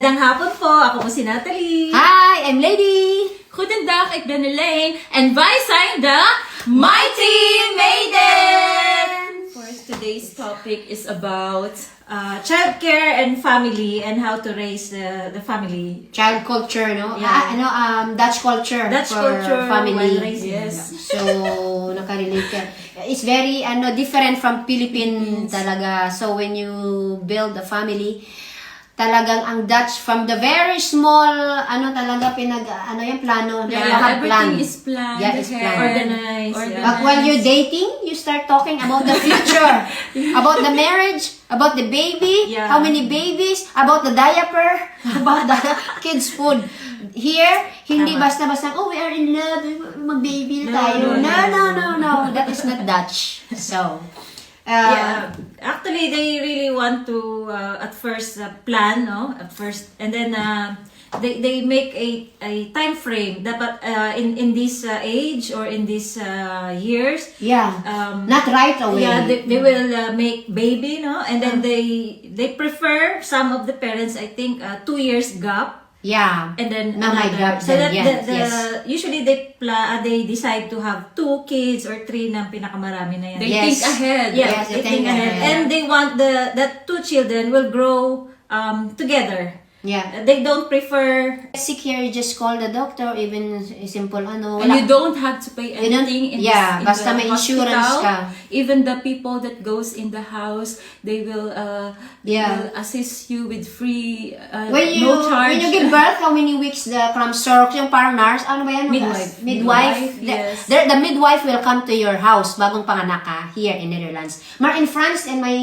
Magandang hapon po. Ako po si Natalie. Hi, I'm Lady. Goedendag, ik ben Elaine en wij zijn de Mighty Maiden! For today's topic is about childcare and family and how to raise the family. Child culture, no? Yeah. Dutch culture Dutch for culture family. while raising. Yes. So, nakarelate ka. It's very different from Philippine talaga. So, when you build a family, talagang ang Dutch from the very small talaga yung plano, Yeah, lahat everything is planned. Yeah, it's planned. Organized. But while you're dating, you start talking about the future, about the marriage, about the baby, Yeah. how many babies, about the diaper, about the kids' food. Here, hindi Tama. basta-basta, oh, we are in love, mag-baby na tayo. No. That is not Dutch. So, Yeah, actually, they really want to at first plan, no? At first, and then they make a time frame. Dapat in this age or in these years. yeah, Not right away. Yeah, they will make baby, no? And then they prefer some of the parents. I think 2 years gap. Yeah. And then Na may another. gap So that din, yes, yes. usually they decide to have 2 kids or 3 na pinakamarami na yan. They Yes. think ahead. Yeah, Yes, they they think think ahead. ahead. And they want that 2 children will grow together. Yeah. They don't prefer. Sick here, you just call the doctor, even simple And you don't have to pay You don't- anything yeah, in basta the may insurance hospital. ka. Even the people that goes in the house, they will Yeah. will assist you with free When no charge. you give birth, how many weeks the cramsark, yung parang nurse, ano ba yan? Midwife. Midwife. Yes. The midwife will come to your house bagong panganak ka here in Netherlands. Mar in France, in my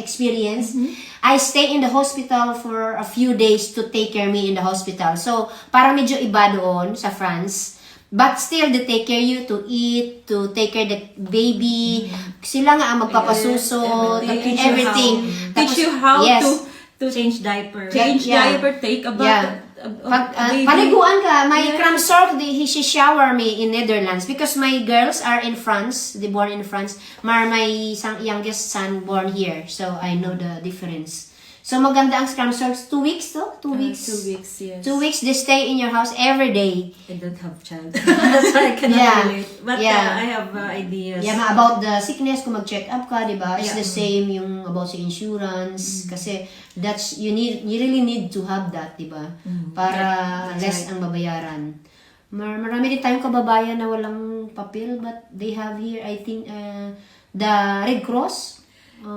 experience, I stay in the hospital for a few days to take care me in the hospital. So, parang medyo iba doon sa France. But still, they take care you to eat, to take care the baby. Sila nga ang magpapasuso, Yes, everything. Teach you how Yes. to Change diaper. change Yeah. diaper, take a Yeah. bath. Paliguan ka. My Yes. cramsark, she shower me in Netherlands because my girls are in France. They born in France. My youngest son born here. So, I know the difference. So, maganda ang cramsarks. 2 weeks to? 2 weeks. 2 weeks, yes. 2 weeks, they stay in your house every day. I don't have child. That's why I cannot Yeah. relate. But Yeah. I have ideas. Yeah, about the sickness, kung mag-check up ka, di ba? It's Yeah. the same yung about sa insurance. Kasi, you really need to have that, di ba? Para less ang babayaran. Marami din tayong kababayan na walang papel, but they have here, I think, the Red Cross.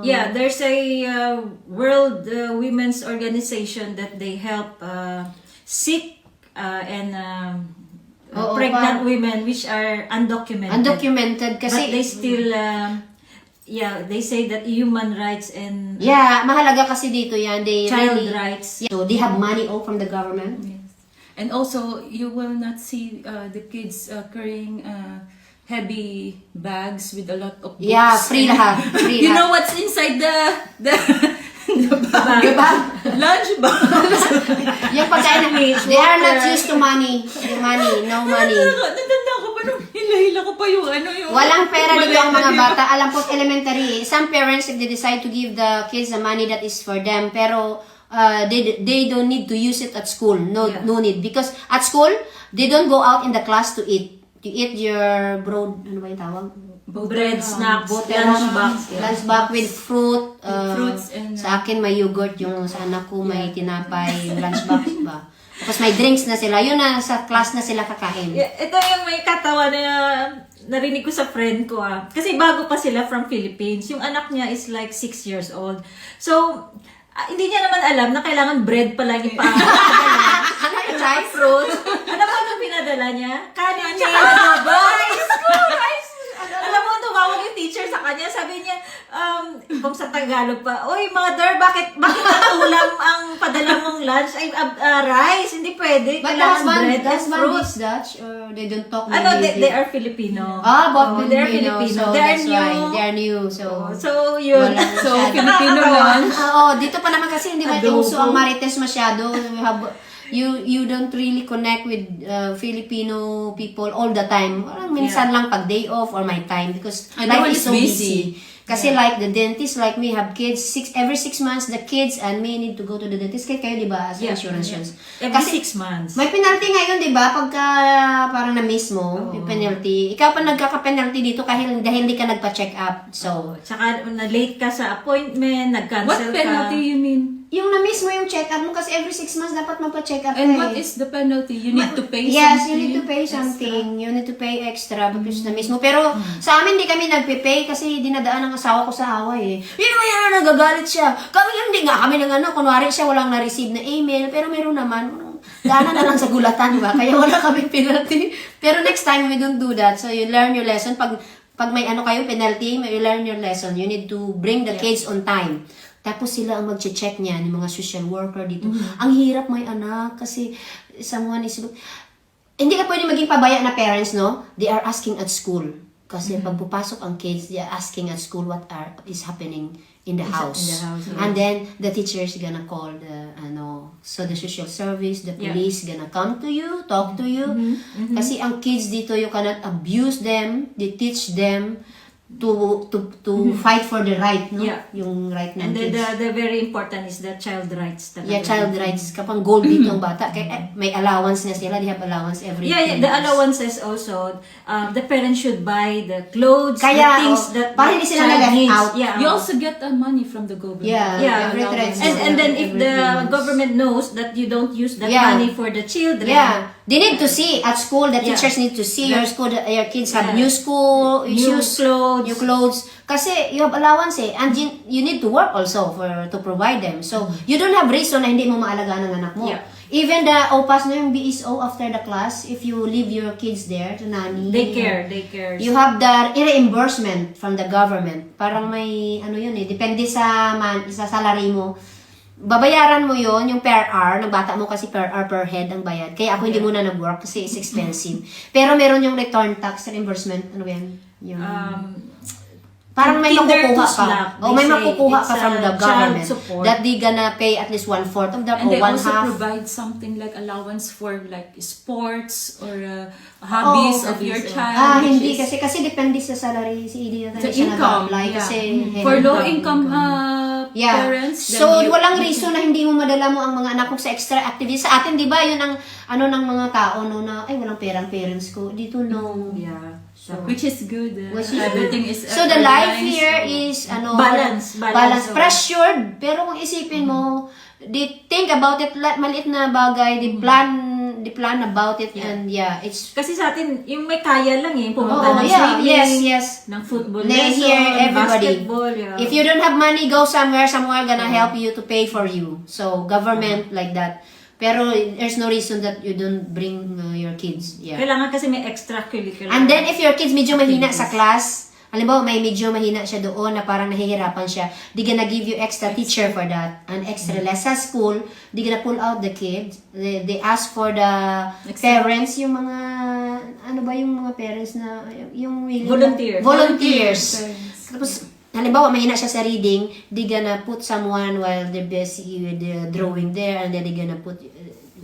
Yeah, there's a World Women's Organization that they help sick and Oo, pregnant women which are undocumented. Undocumented But kasi they still, they say that human rights and yeah, mahalaga kasi dito yan. They child really, rights. So they have money all from the government. Yes. And also, you will not see the kids carrying heavy bags with a lot of books. Yeah, free lahat. Free You lahat. know what's inside the bag? Diba? Lunch bag. Yung pagkain, they are not used to money. The money, no money. Natanda ko pa nung hila-hila ko pa yung yung... Walang pera dito ang mga Maleta, bata. Alam po, elementary. Some parents, if they decide to give the kids the money, that is for them. Pero they don't need to use it at school. No need. Because at school, they don't go out in the class to eat. You eat your broad, ano ba yung tawag? Bread, snacks, Lunchbox. yeah. Lunchbox with fruit. Fruits and... Sa akin, may yogurt. Yung sa anak ko, may tinapay. Lunchbox ba? Tapos may drinks na sila. Yun na, sa class na sila kakain. Yeah, ito yung may katawa na narinig ko sa friend ko Kasi bago pa sila from Philippines. Yung anak niya is like 6 years old. So, hindi niya naman alam na kailangan bread pala yung Ano yung Rice, fruit. Ano ba nung pinadala niya? Kanin tsaka rice. Alam mo, tumawag yung teacher sa kanya. Sabi niya, kung sa Tagalog pa, Uy, mother, bakit ang ulam ang padala mong lunch? Ay, rice. Hindi pwede. But Kailangan husband, bread and husband fruit. is Dutch or they don't talk Ano, maybe they are Filipino. both they're Filipino. Filipino. So They're that's new. why they are new. So, yun. Walang So, masyado. Filipino lunch. Oo, dito pa naman kasi hindi ba Adobo. uso ang Marites masyado. You don't really connect with Filipino people all the time. Parang minsan lang pag day off or my time because life Everyone is is so busy. busy. Kasi like the dentist, like me, have kids, every 6 months, the kids and me need to go to the dentist. Kaya kayo, di ba, as insurance yun. Every 6 months. May penalty ngayon, di ba? Pagka parang na-miss mo, yung penalty. Ikaw pa nagkaka-penalty dito dahil hindi ka nagpa-check up. So, Tsaka na-late ka sa appointment, What nag-cancel ka. penalty you mean? yung na-miss mo yung check up mo kasi every 6 months dapat magpa-check up. And ka what eh. is the penalty? You need to pay Yes, something? you need to pay something. You need to pay extra because na-miss mo. Pero sa amin, di kami nagpe-pay kasi dinadaan ng asawa ko sa away eh. Yun naman yan, nagagalit siya. Kami hindi nga kami ng ano, kunwari siya walang na-receive na email, pero meron naman. Daanan na lang sa gulatan, ba? Kaya wala kami penalty. Pero next time, we don't do that. So you learn your lesson. Pag may ano kayo, penalty, you learn your lesson. You need to bring the kids on time. Tapos sila ang mag-check niyan, yung mga social worker dito. Ang hirap may anak kasi someone is... Hindi ka pwede maging pabaya na parents, no? They are asking at school. Kasi pag pupasok ang kids, they are asking at school what is happening in the house. And then the teacher is gonna call the the social service, the police gonna come to you, talk to you. Kasi ang kids dito, you cannot abuse them. They teach them to fight for the right, no? Yeah. Yung right ng And kids. the very important is the child rights. Talaga. Yeah, child rights. Kapag goal dito ang bata, kaya may allowance na sila. They have allowance every Yeah, the allowances also, the parents should buy the clothes, Kaya, the things that para the hindi sila child na-left needs. out. Yeah. You also get money from the government. Yeah, every allowance. threats. And then if every the 3 months. government knows that you don't use that Yeah. money for the children, Yeah. They need to see at school, the teachers need to see your school, your kids have new school, New shoes, clothes. new clothes. Kasi you have allowance eh. And you need to work also to provide them. So, you don't have reason na hindi mo maalagaan ng anak mo. Yeah. Even the OPAS na yung BSO after the class, if you leave your kids there to nanny. daycare. You have the reimbursement from the government. Parang may, yun eh, depende sa salary mo. Babayaran mo yon yung per hour, ng bata mo kasi per hour per head ang bayad. Kaya ako hindi muna nag-work kasi it's expensive. Pero meron yung return tax reimbursement, ano yan? Yung, parang may Kinder to makukuha slap, ka. O may they say makukuha it's ka from a the child government. support. That they gonna pay at least 1/4 of that And or they one also half. provide something like allowance for like sports or hobbies of your child. which Hindi. is Kasi depende sa salary. Si Edie na the siya income. nag-apply. Yeah. Kasi, For low income parents. then So, you- walang reason na hindi mo madala mo ang mga anak mo sa extra activities. Sa atin, di ba, yun ang ng mga tao, no, na, ay, walang perang parents ko. Dito, no. Yeah. So, Which is good. Which is Everything is so the life organized. here is, Balance, pressured. Pero kung isipin mo, they think about it, maliit na bagay, they plan about it, and it's, Kasi sa atin, yung may kaya lang eh, pumunta oh, ng yeah, swimming, yes. ng football They lesson, hear everybody. basketball. Yeah. If you don't have money, go somewhere gonna help you to pay for you. So, government like that. Pero there's no reason that you don't bring your kids. Yeah. Kailangan kasi may extracurricular. And then, if your kids medyo mahina sa class, halimbawa, may medyo mahina siya doon na parang nahihirapan siya, they gonna give you extra teacher for that. An extra less sa school, they gonna pull out the kids. They ask for the parents, yung mga, yung mga parents na, yung volunteers. Tapos, halimbawa, mahina siya sa reading, they gonna put someone while they're busy with the drawing there, and then they gonna put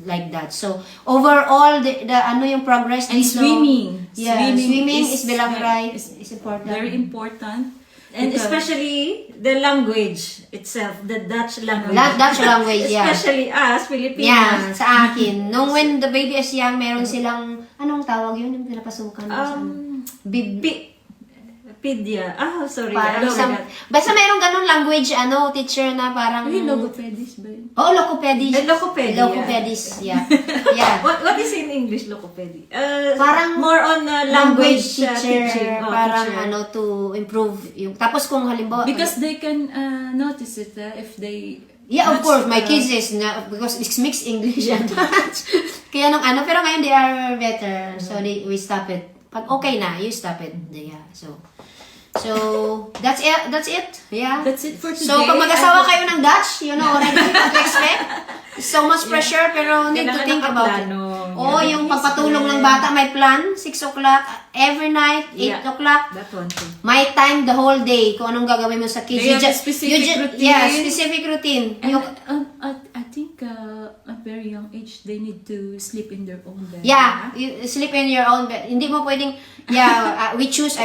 like that. So, overall, the yung progress And dito. swimming. Yeah, swimming is bilang right. is Is important. very important. And because- especially the language itself, the Dutch language. Dutch language, yeah. Especially us, Filipinos. Yeah, sa akin. Nung when the baby is young, meron silang, anong tawag yun? Yung pinapasukan. Pedia. Sorry. Parang I some, forgot. basta merong ganun language, teacher na parang... Ay, logopedist ba yun? Oh, logopedist. Logopedist. Logopedist, yeah. Yeah. What is in English, logopedy? Parang more on language teacher, teaching. parang Teacher. to improve yung... Tapos kung halimbawa... Because they can notice it if they... Yeah, of that's, course, my kids is na because it's mixed English and Dutch. Kaya nung pero ngayon they are better. So we stop it. Pag okay na, you stop it. Yeah. So that's it. Yeah. That's it for today. So pag mag-asawa kayo ng Dutch, you know already what to expect. So much pressure pero need to Kailangan think about it. nakaplano. Oh, yung pagpatulong ng bata, may plan, 6 o'clock, every night, 8 Yeah. o'clock. That one too. My time the whole day kung anong gagawin mo sa kids. They have a specific routine. Yeah, specific routine. And, Yung, I think a very young age, they need to sleep in their own bed. Yeah, you sleep in your own bed. Hindi mo pwedeng, I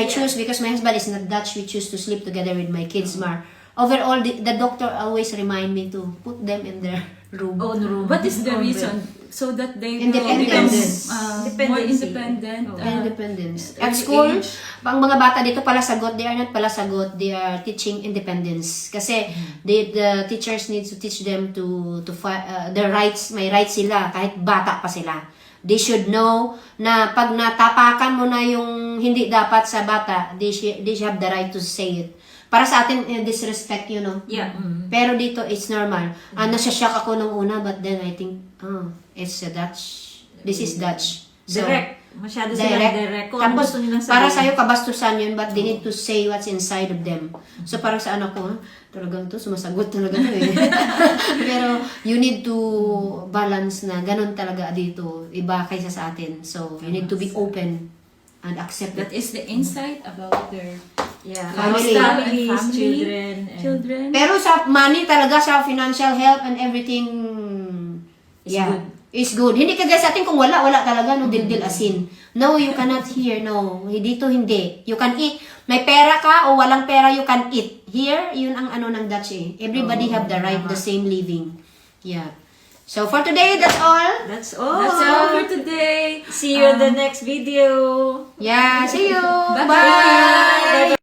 choose because my husband is not Dutch. We choose to sleep together with my kids, Mar. Overall, the doctor always remind me to put them in their room. Own room. What is the Own reason? bed. So that they will Independent. become more Dependency. independent. Oh. Independence. early At school, age. ang mga bata dito palasagot, they are not palasagot, they are teaching independence. Kasi the teachers need to teach them to their rights, may rights sila kahit bata pa sila. They should know na pag natapakan mo na yung hindi dapat sa bata, they should have the right to say it. Para sa atin, disrespect, you know. Yeah. Pero dito, it's normal. Nasya-shock ako nung una, but then I think, it's a Dutch. This is Dutch. So, Direct. Masyado silang direct. Kung ano Tapos, gusto nilang para sabihin. sa'yo, kabastusan yun, but they need to say what's inside of them. So, parang sa anak ko, talagang to, sumasagot talaga to eh. Pero, you need to balance na ganun talaga dito, iba kaysa sa atin. So, you need to be open and accept That it. is the insight about their Yeah. Family. Families, Family, children. and- children. Pero sa money talaga, sa financial help and everything, Is good. is good. Hindi kagaya sa atin kung wala talaga, no, dildil asin. No, you cannot hear, no. Dito hindi. You can eat. May pera ka o walang pera, you can eat. Here, yun ang ano ng Dutch eh. Everybody have the right, the same living. Yeah. So for today, that's all. That's all. That's all for today. See you in the next video. Yeah, see you. Bye-bye. Bye.